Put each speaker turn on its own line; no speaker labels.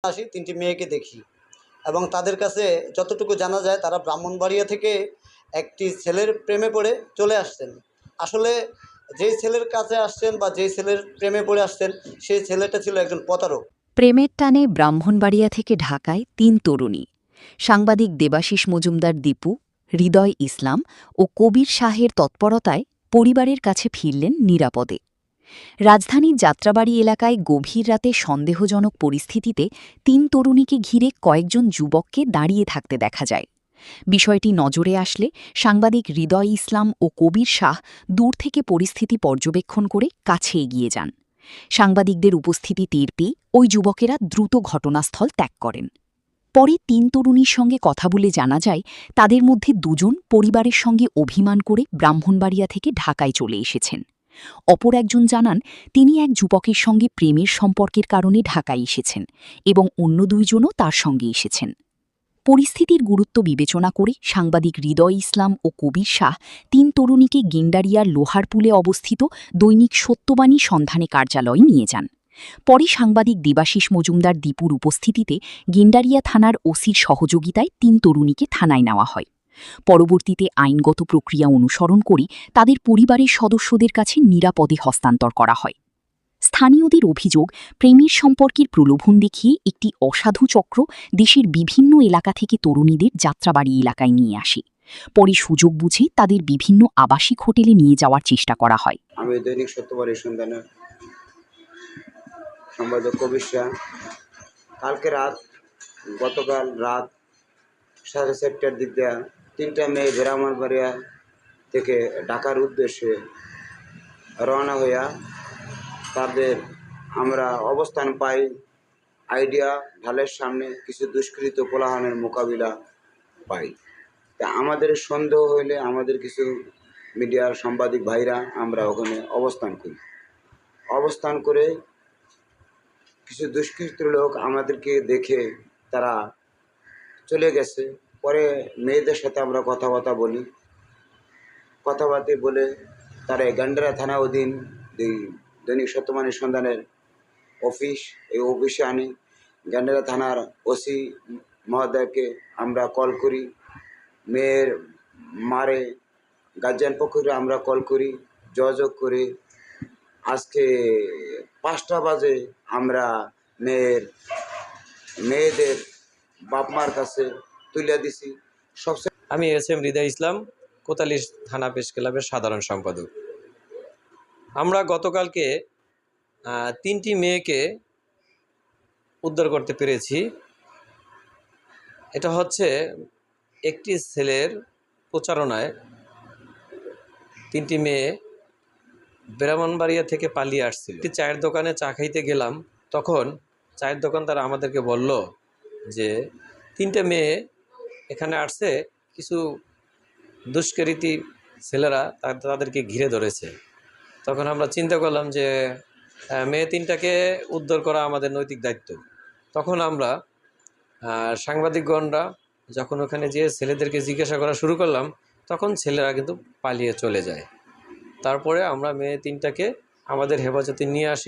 আসি, ৩টি মেয়েকে দেখি এবং তাদের কাছে যতটুকু জানা যায় তারা ব্রাহ্মণবাড়িয়া থেকে একটি ছেলের প্রেমে পড়ে চলে আসছেন। আসলে যেই ছেলের কাছে আসছেন বা যেই ছেলের প্রেমে পড়ে আসছেন সেই ছেলেটা ছিল একজন প্রতারক।
প্রেমের টানে ব্রাহ্মণবাড়িয়া থেকে ঢাকায় ৩ তরুণী। সাংবাদিক দেবাশিস মজুমদার দীপু, হৃদয় ইসলাম ও কবির শাহের তৎপরতায় পরিবারের কাছে ফিরলেন নিরাপদে। রাজধানীর যাত্রাবাড়ি এলাকায় গভীর রাতে সন্দেহজনক পরিস্থিতিতে ৩ তরুণীকে ঘিরে কয়েকজন যুবককে দাঁড়িয়ে থাকতে দেখা যায়। বিষয়টি নজরে আসলে সাংবাদিক হৃদয় ইসলাম ও কবির শাহ দূর থেকে পরিস্থিতি পর্যবেক্ষণ করে কাছে এগিয়ে যান। সাংবাদিকদের উপস্থিতি টের পেয়ে ওই যুবকেরা দ্রুত ঘটনাস্থল ত্যাগ করেন। পরে ৩ তরুণীর সঙ্গে কথা বলে জানা যায় তাদের মধ্যে ২জন পরিবারের সঙ্গে অভিমান করে ব্রাহ্মণবাড়িয়া থেকে ঢাকায় চলে এসেছেন। অপর একজন জানান তিনি এক যুবকের সঙ্গে প্রেমের সম্পর্কের কারণে ঢাকায় এসেছেন এবং অন্য ২ জনও তার সঙ্গে এসেছেন। পরিস্থিতির গুরুত্ব বিবেচনা করে সাংবাদিক হৃদয় ইসলাম ও কবির শাহ ৩ তরুণীকে গেন্ডারিয়ার লোহারপুলে অবস্থিত দৈনিক সত্যবাণী সন্ধানে কার্যালয়ে নিয়ে যান। পরে সাংবাদিক দেবাশিস মজুমদার দীপুর উপস্থিতিতে গেন্ডারিয়া থানার ওসির সহযোগিতায় ৩ তরুণীকে থানায় নেওয়া হয়। পরবর্তীতে আইনগত প্রক্রিয়া অনুসরণ করে তাদের পরিবারের সদস্যদের কাছে নিরাপদে হস্তান্তর করা হয়। স্থানীয়দের অভিযোগ, প্রেমের সম্পর্কের প্রলোভন দেখিয়ে একটি অসাধু চক্র দেশের বিভিন্ন এলাকা থেকে তরুণীদের যাত্রাবাড়ি এলাকায় নিয়ে আসে। পরে সুযোগ বুঝে তাদের বিভিন্ন আবাসিক হোটেলে নিয়ে যাওয়ার চেষ্টা করা হয়।
আমি দৈনিক সত্যবাড়ি সন্ধানের সম্পাদক কবির শাহ। গতকাল রাত 4:30টার দিক দিয়ে 3টা মেয়ে ব্রাহ্মণবাড়িয়া থেকে ঢাকার উদ্দেশ্যে রওনা হইয়া তাদের আমরা অবস্থান পাই আইডিয়া ঢালের সামনে। কিছু দুষ্কৃত কোলাহলের মোকাবিলা পাই। তা আমাদের সন্দেহ হইলে আমাদের কিছু মিডিয়ার সাংবাদিক ভাইরা আমরা ওখানে অবস্থান করে কিছু দুষ্কৃত লোক আমাদেরকে দেখে তারা চলে গেছে। পরে মেয়েদের সাথে আমরা কথাবার্তা বলে তারা গেন্ডারিয়া থানা অধীন দৈনিক সত্যবাণী সন্ধানের এই অফিসে আনি। গেন্ডারিয়া থানার ওসি মহোদয়কে আমরা কল করি, মেয়ের মারে গার্জিয়ান পক্ষে আমরা কল করি, যোগাযোগ করি। আজকে 5টা বাজে আমরা মেয়েদের বাপ মার কাছে তুলে দিছি।
আমি এস.এম. হৃদয় ইসলাম, কোতালি থানা প্রেস ক্লাবের সাধারণ সম্পাদক। আমরা গতকালকে 3টি মেয়েকে উদ্ধার করতে পেরেছি। এটা হচ্ছে একটি ছেলের প্রচারণায় 3টি মেয়ে ব্রাহ্মণবাড়িয়া থেকে পালিয়ে আসছিল। একটি চায়ের দোকানে চা খাইতে গেলাম, তখন চায়ের দোকানদার আমাদেরকে বলল যে 3টে মেয়ে এখানে আসছে, কিছু দুষ্কৃতী ছেলেরা তাদেরকে ঘিরে ধরেছে। তখন আমরা চিন্তা করলাম যে মেয়ে 3টাকে উদ্ধার করা আমাদের নৈতিক দায়িত্ব। তখন আমরা সাংবাদিকগণরা যখন ওখানে যেয়ে ছেলেদেরকে জিজ্ঞাসা করা শুরু করলাম, তখন ছেলেরা কিন্তু পালিয়ে চলে যায়। তারপরে আমরা মেয়ে 3টাকে আমাদের হেফাজতে নিয়ে আসি।